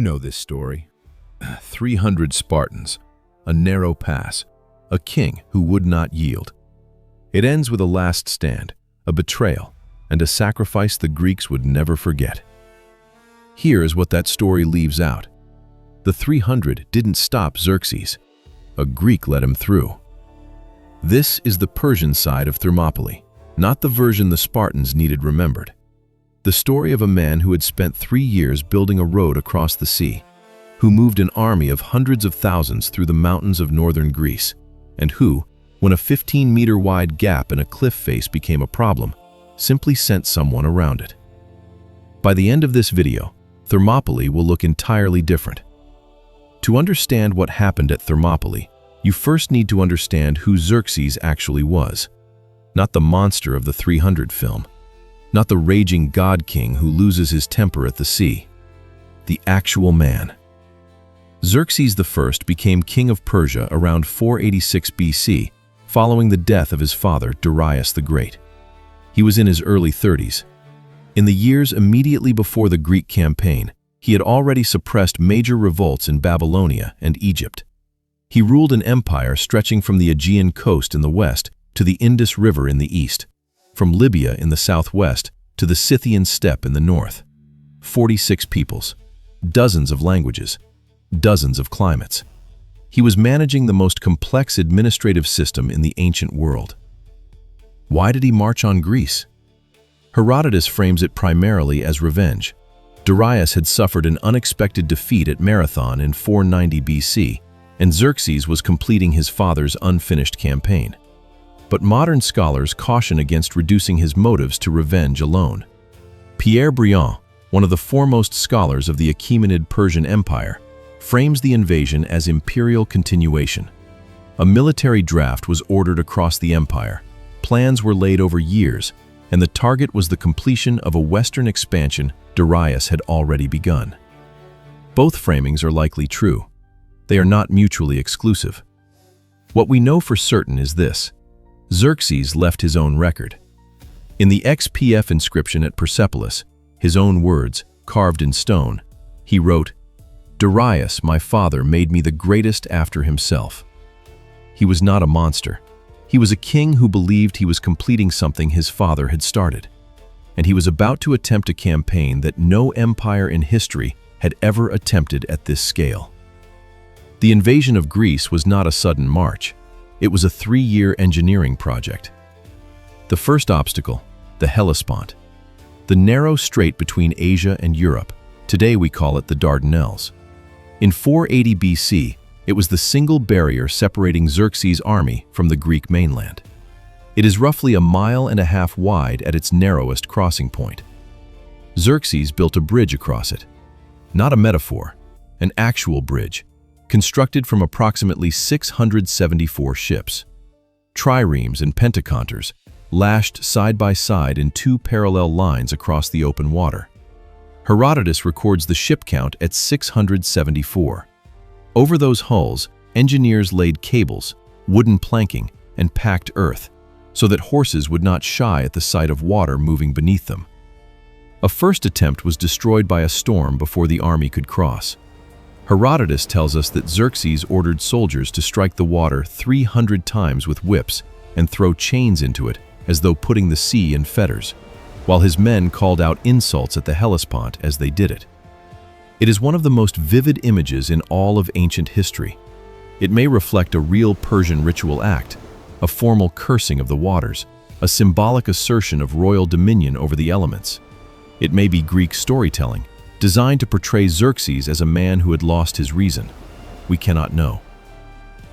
know this story. 300 Spartans, a narrow pass, a king who would not yield. It ends with a last stand, a betrayal, and a sacrifice the Greeks would never forget. Here is what that story leaves out. The 300 didn't stop Xerxes. A Greek let him through. This is the Persian side of Thermopylae, not the version the Spartans needed remembered. The story of a man who had spent 3 years building a road across the sea, who moved an army of hundreds of thousands through the mountains of northern Greece, and who, when a 15-meter-wide gap in a cliff face became a problem, simply sent someone around it. By the end of this video, Thermopylae will look entirely different. To understand what happened at Thermopylae, you first need to understand who Xerxes actually was. Not the monster of the 300 film, not the raging god king who loses his temper at the sea. The actual man. Xerxes I became king of Persia around 486 BC, following the death of his father Darius the Great. He was in his early 30s. In the years immediately before the Greek campaign, he had already suppressed major revolts in Babylonia and Egypt. He ruled an empire stretching from the Aegean coast in the west to the Indus River in the east, from Libya in the southwest to the Scythian steppe in the north. 46 peoples, dozens of languages, dozens of climates. He was managing the most complex administrative system in the ancient world. Why did he march on Greece? Herodotus frames it primarily as revenge. Darius had suffered an unexpected defeat at Marathon in 490 BC, and Xerxes was completing his father's unfinished campaign. But modern scholars caution against reducing his motives to revenge alone. Pierre Briand, one of the foremost scholars of the Achaemenid Persian Empire, frames the invasion as imperial continuation. A military draft was ordered across the empire, plans were laid over years, and the target was the completion of a western expansion Darius had already begun. Both framings are likely true. They are not mutually exclusive. What we know for certain is this: Xerxes left his own record. In the XPF inscription at Persepolis, his own words, carved in stone, he wrote, "Darius, my father, made me the greatest after himself." He was not a monster. He was a king who believed he was completing something his father had started, and he was about to attempt a campaign that no empire in history had ever attempted at this scale. The invasion of Greece was not a sudden march. It was a 3-year engineering project. The first obstacle, the Hellespont, the narrow strait between Asia and Europe. Today we call it the Dardanelles. In 480 BC, it was the single barrier separating Xerxes' army from the Greek mainland. It is roughly 1.5 miles wide at its narrowest crossing point. Xerxes built a bridge across it. Not a metaphor, an actual bridge, constructed from approximately 674 ships. Triremes and pentaconters, lashed side by side in 2 parallel lines across the open water. Herodotus records the ship count at 674. Over those hulls, engineers laid cables, wooden planking, and packed earth, so that horses would not shy at the sight of water moving beneath them. A first attempt was destroyed by a storm before the army could cross. Herodotus tells us that Xerxes ordered soldiers to strike the water 300 times with whips and throw chains into it as though putting the sea in fetters, while his men called out insults at the Hellespont as they did it. It is one of the most vivid images in all of ancient history. It may reflect a real Persian ritual act, a formal cursing of the waters, a symbolic assertion of royal dominion over the elements. It may be Greek storytelling, designed to portray Xerxes as a man who had lost his reason. We cannot know.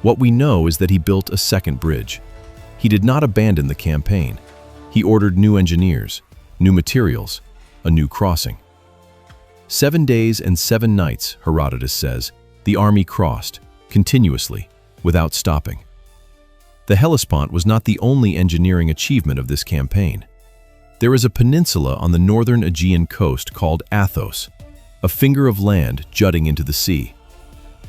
What we know is that he built a second bridge. He did not abandon the campaign. He ordered new engineers, new materials, a new crossing. 7 days and 7 nights, Herodotus says, the army crossed, continuously, without stopping. The Hellespont was not the only engineering achievement of this campaign. There is a peninsula on the northern Aegean coast called Athos, a finger of land jutting into the sea.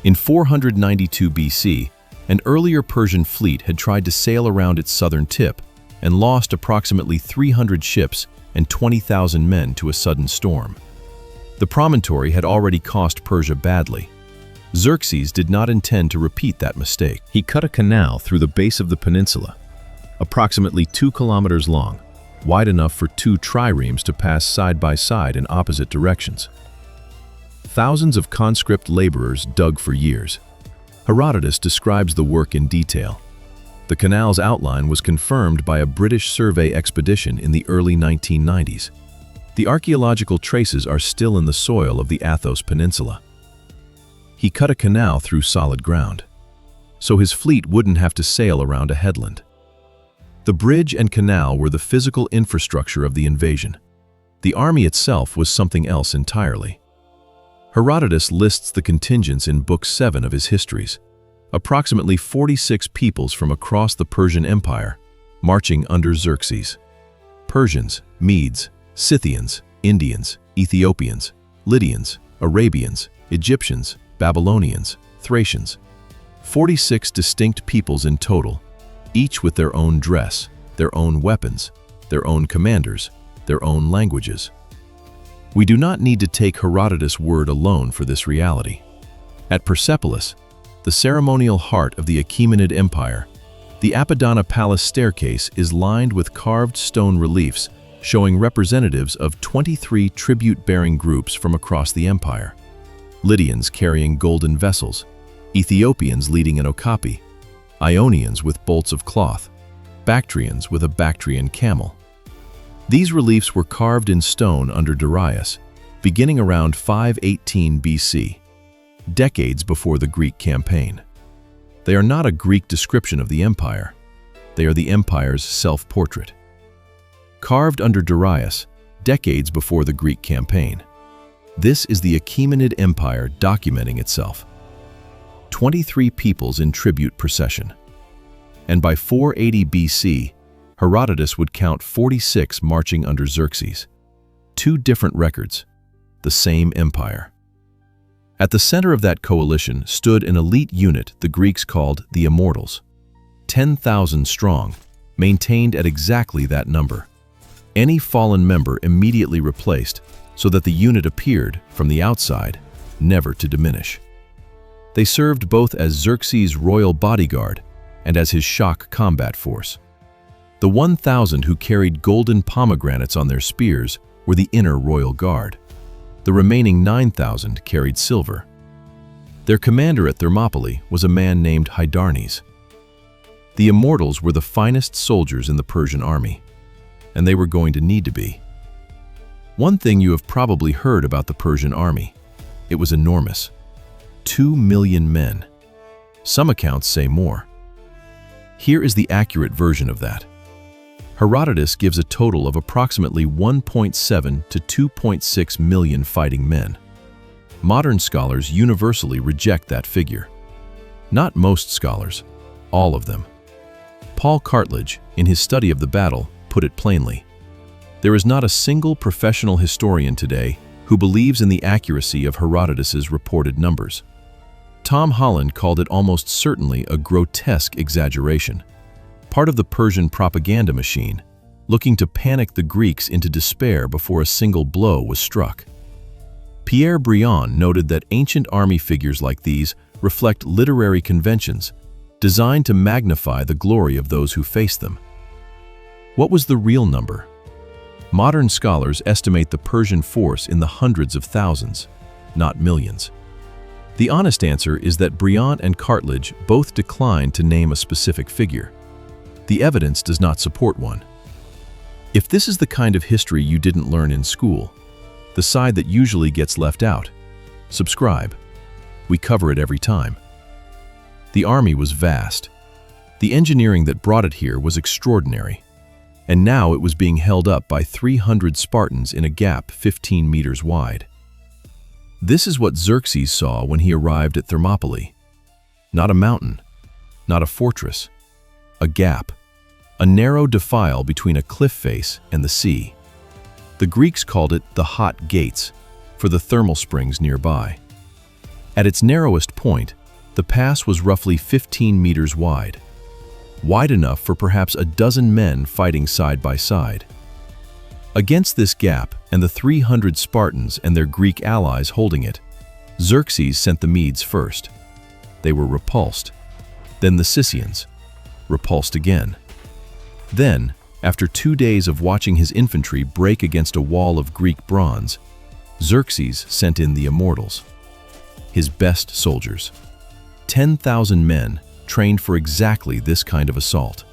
In 492 BC, an earlier Persian fleet had tried to sail around its southern tip and lost approximately 300 ships and 20,000 men to a sudden storm. The promontory had already cost Persia badly. Xerxes did not intend to repeat that mistake. He cut a canal through the base of the peninsula, approximately 2 kilometers long, wide enough for 2 triremes to pass side by side in opposite directions. Thousands of conscript laborers dug for years. Herodotus describes the work in detail. The canal's outline was confirmed by a British survey expedition in the early 1990s. The archaeological traces are still in the soil of the Athos Peninsula. He cut a canal through solid ground, so his fleet wouldn't have to sail around a headland. The bridge and canal were the physical infrastructure of the invasion. The army itself was something else entirely. Herodotus lists the contingents in Book 7 of his Histories, approximately 46 peoples from across the Persian Empire, marching under Xerxes. Persians, Medes, Scythians, Indians, Ethiopians, Lydians, Arabians, Egyptians, Babylonians, Thracians. 46 distinct peoples in total, each with their own dress, their own weapons, their own commanders, their own languages. We do not need to take Herodotus' word alone for this reality. At Persepolis, the ceremonial heart of the Achaemenid Empire, the Apollina Palace staircase is lined with carved stone reliefs showing representatives of 23 tribute-bearing groups from across the empire. Lydians carrying golden vessels, Ethiopians leading an okapi, Ionians with bolts of cloth, Bactrians with a Bactrian camel. These reliefs were carved in stone under Darius, beginning around 518 BC, decades before the Greek campaign. They are not a Greek description of the empire. They are the empire's self-portrait. Carved under Darius, decades before the Greek campaign. This is the Achaemenid Empire documenting itself. 23 peoples in tribute procession. And by 480 BC, Herodotus would count 46 marching under Xerxes. 2 different records, the same empire. At the center of that coalition stood an elite unit the Greeks called the Immortals. 10,000 strong, maintained at exactly that number. Any fallen member immediately replaced, so that the unit appeared, from the outside, never to diminish. They served both as Xerxes' royal bodyguard and as his shock combat force. The 1,000 who carried golden pomegranates on their spears were the inner royal guard. The remaining 9,000 carried silver. Their commander at Thermopylae was a man named Hydarnes. The Immortals were the finest soldiers in the Persian army, and they were going to need to be. One thing you have probably heard about the Persian army: it was enormous. 2 million men. Some accounts say more. Here is the accurate version of that. Herodotus gives a total of approximately 1.7 to 2.6 million fighting men. Modern scholars universally reject that figure. Not most scholars, all of them. Paul Cartledge, in his study of the battle, put it plainly. There is not a single professional historian today who believes in the accuracy of Herodotus's reported numbers. Tom Holland called it almost certainly a grotesque exaggeration, part of the Persian propaganda machine, looking to panic the Greeks into despair before a single blow was struck. Pierre Briand noted that ancient army figures like these reflect literary conventions designed to magnify the glory of those who face them. What was the real number? Modern scholars estimate the Persian force in the hundreds of thousands, not millions. The honest answer is that Briand and Cartledge both declined to name a specific figure. The evidence does not support one. If this is the kind of history you didn't learn in school, the side that usually gets left out, subscribe. We cover it every time. The army was vast. The engineering that brought it here was extraordinary. And now it was being held up by 300 Spartans in a gap 15 meters wide. This is what Xerxes saw when he arrived at Thermopylae. Not a mountain, not a fortress, a gap, a narrow defile between a cliff face and the sea. The Greeks called it the Hot Gates, for the thermal springs nearby. At its narrowest point, the pass was roughly 15 meters wide enough for perhaps a dozen men fighting side by side. Against this gap and the 300 Spartans and their Greek allies holding it, Xerxes sent the Medes first. They were repulsed. Then the Scythians, repulsed again. Then, after 2 days of watching his infantry break against a wall of Greek bronze, Xerxes sent in the Immortals, his best soldiers. 10,000 men trained for exactly this kind of assault.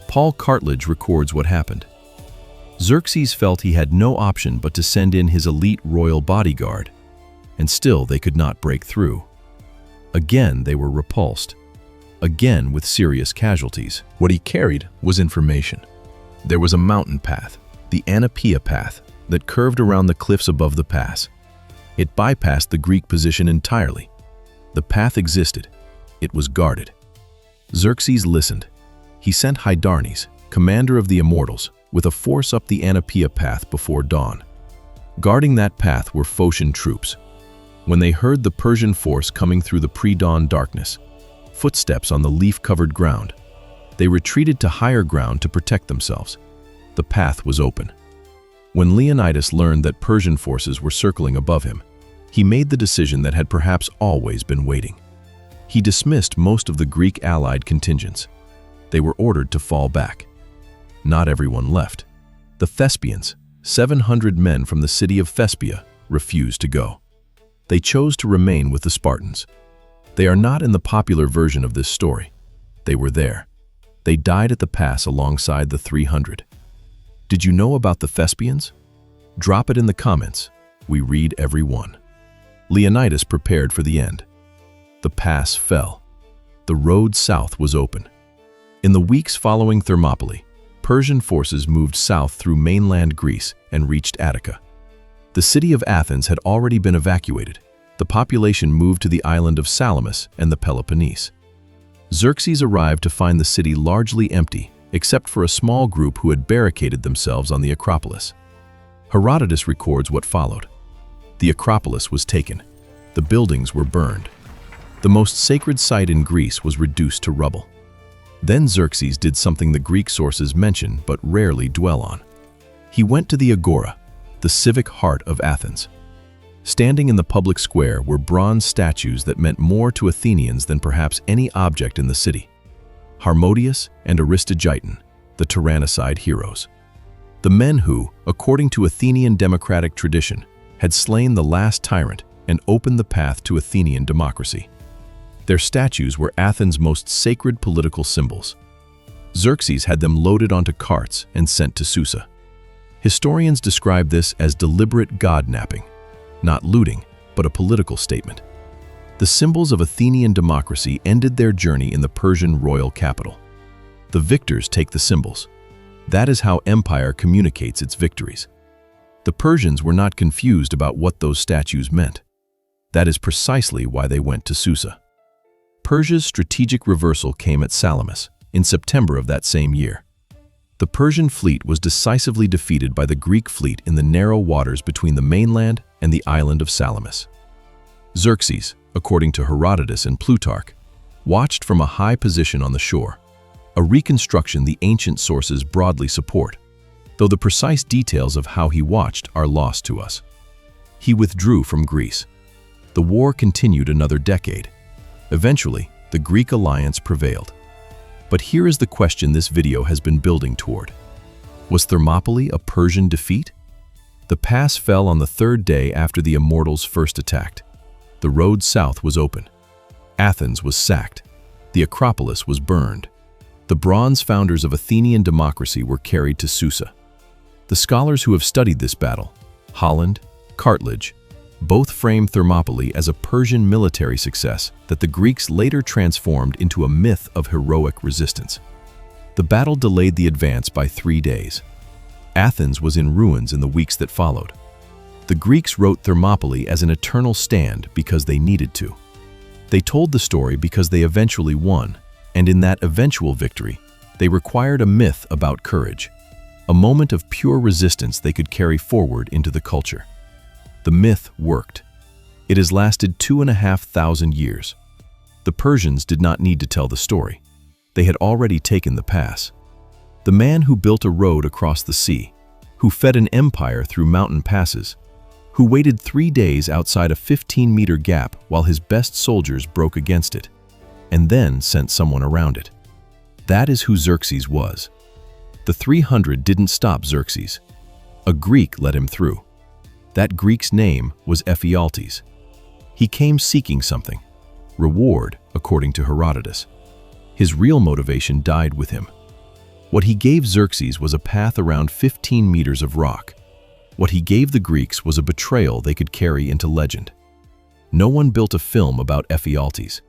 Cartledge records what happened. Xerxes felt he had no option but to send in his elite royal bodyguard, and still they could not break through. Again they were repulsed, again with serious casualties. What he carried was information. There was a mountain path, the Anapeia path, that curved around the cliffs above the pass. It bypassed the Greek position entirely. The path existed. It was guarded. Xerxes listened. He sent Hydarnes, commander of the Immortals, with a force up the Anapeia path before dawn. Guarding that path were Phocian troops. When they heard the Persian force coming through the pre-dawn darkness, footsteps on the leaf-covered ground, they retreated to higher ground to protect themselves. The path was open. When Leonidas learned that Persian forces were circling above him, he made the decision that had perhaps always been waiting. He dismissed most of the Greek allied contingents. They were ordered to fall back. Not everyone left. The Thespians, 700 men from the city of Thespia, refused to go. They chose to remain with the Spartans. They are not in the popular version of this story. They were there. They died at the pass alongside the 300. Did you know about the Thespians? Drop it in the comments. We read every one. Leonidas prepared for the end. The pass fell. The road south was open. In the weeks following Thermopylae, Persian forces moved south through mainland Greece and reached Attica. The city of Athens had already been evacuated. The population moved to the island of Salamis and the Peloponnese. Xerxes arrived to find the city largely empty, except for a small group who had barricaded themselves on the Acropolis. Herodotus records what followed. The Acropolis was taken. The buildings were burned. The most sacred site in Greece was reduced to rubble. Then Xerxes did something the Greek sources mention but rarely dwell on. He went to the Agora, the civic heart of Athens. Standing in the public square were bronze statues that meant more to Athenians than perhaps any object in the city. Harmodius and Aristogiton, the tyrannicide heroes. The men who, according to Athenian democratic tradition, had slain the last tyrant and opened the path to Athenian democracy. Their statues were Athens' most sacred political symbols. Xerxes had them loaded onto carts and sent to Susa. Historians describe this as deliberate god-napping, not looting, but a political statement. The symbols of Athenian democracy ended their journey in the Persian royal capital. The victors take the symbols. That is how empire communicates its victories. The Persians were not confused about what those statues meant. That is precisely why they went to Susa. Persia's strategic reversal came at Salamis in September of that same year. The Persian fleet was decisively defeated by the Greek fleet in the narrow waters between the mainland and the island of Salamis. Xerxes, according to Herodotus and Plutarch, watched from a high position on the shore, a reconstruction the ancient sources broadly support, though the precise details of how he watched are lost to us. He withdrew from Greece. The war continued another decade. Eventually, the Greek alliance prevailed. But here is the question this video has been building toward. Was Thermopylae a Persian defeat? The pass fell on the third day after the Immortals first attacked. The road south was open. Athens was sacked. The Acropolis was burned. The bronze founders of Athenian democracy were carried to Susa. The scholars who have studied this battle, Holland, Cartledge, both frame Thermopylae as a Persian military success that the Greeks later transformed into a myth of heroic resistance. The battle delayed the advance by 3 days. Athens was in ruins in the weeks that followed. The Greeks wrote Thermopylae as an eternal stand because they needed to. They told the story because they eventually won, and in that eventual victory, they required a myth about courage, a moment of pure resistance they could carry forward into the culture. The myth worked. It has lasted 2,500 years. The Persians did not need to tell the story. They had already taken the pass. The man who built a road across the sea, who fed an empire through mountain passes, who waited 3 days outside a 15-meter gap while his best soldiers broke against it, and then sent someone around it. That is who Xerxes was. The 300 didn't stop Xerxes. A Greek let him through. That Greek's name was Ephialtes. He came seeking something, reward, according to Herodotus. His real motivation died with him. What he gave Xerxes was a path around 15 meters of rock. What he gave the Greeks was a betrayal they could carry into legend. No one built a film about Ephialtes.